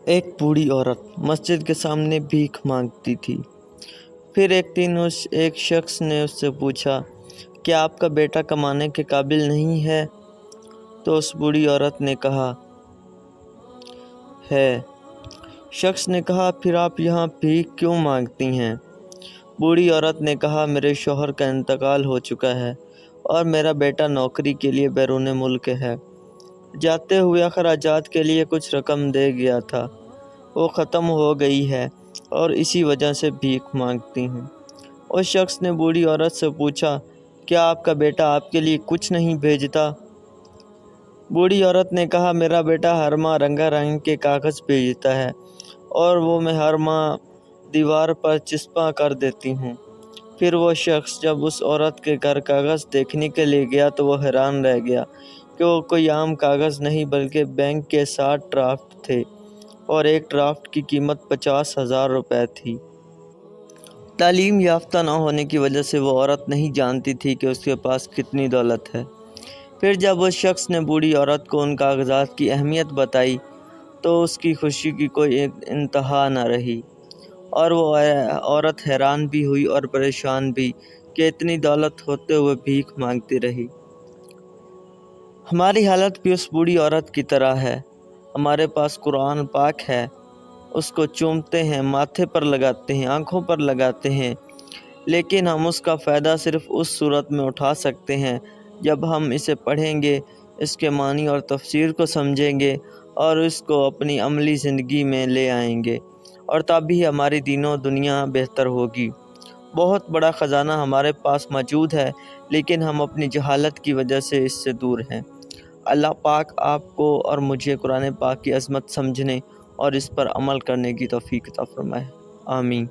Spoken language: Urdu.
ایک بوڑھی عورت مسجد کے سامنے بھیک مانگتی تھی۔ پھر ایک دن ایک شخص نے اس سے پوچھا، کیا آپ کا بیٹا کمانے کے قابل نہیں ہے؟ تو اس بوڑھی عورت نے کہا، ہے۔ شخص نے کہا، پھر آپ یہاں بھیک کیوں مانگتی ہیں؟ بوڑھی عورت نے کہا، میرے شوہر کا انتقال ہو چکا ہے اور میرا بیٹا نوکری کے لیے بیرون ملک ہے۔ جاتے ہوئے اخراجات کے لیے کچھ رقم دے گیا تھا، وہ ختم ہو گئی ہے اور اسی وجہ سے بھیک مانگتی ہوں۔ اس شخص نے بوڑھی عورت سے پوچھا، کیا آپ کا بیٹا آپ کے لیے کچھ نہیں بھیجتا؟ بوڑھی عورت نے کہا، میرا بیٹا ہر ماہ رنگا رنگ کے کاغذ بھیجتا ہے اور وہ میں ہر ماہ دیوار پر چسپاں کر دیتی ہوں۔ پھر وہ شخص جب اس عورت کے گھر کاغذ دیکھنے کے لیے گیا تو وہ حیران رہ گیا کہ وہ کوئی عام کاغذ نہیں بلکہ بینک کے 60 ڈرافٹ تھے اور ایک ڈرافٹ کی قیمت 50,000 روپے تھی۔ تعلیم یافتہ نہ ہونے کی وجہ سے وہ عورت نہیں جانتی تھی کہ اس کے پاس کتنی دولت ہے۔ پھر جب اس شخص نے بوڑھی عورت کو ان کاغذات کی اہمیت بتائی تو اس کی خوشی کی کوئی انتہا نہ رہی، اور وہ عورت حیران بھی ہوئی اور پریشان بھی کہ اتنی دولت ہوتے ہوئے بھیک مانگتی رہی۔ ہماری حالت بھی اس بوڑھی عورت کی طرح ہے۔ ہمارے پاس قرآن پاک ہے، اس کو چومتے ہیں، ماتھے پر لگاتے ہیں، آنکھوں پر لگاتے ہیں، لیکن ہم اس کا فائدہ صرف اس صورت میں اٹھا سکتے ہیں جب ہم اسے پڑھیں گے، اس کے معنی اور تفسیر کو سمجھیں گے اور اس کو اپنی عملی زندگی میں لے آئیں گے، اور تب ہی ہماری دین و دنیا بہتر ہوگی۔ بہت بڑا خزانہ ہمارے پاس موجود ہے، لیکن ہم اپنی جہالت کی وجہ سے اس سے دور ہیں۔ اللہ پاک آپ کو اور مجھے قرآن پاک کی عظمت سمجھنے اور اس پر عمل کرنے کی توفیق عطا فرمائے۔ آمین۔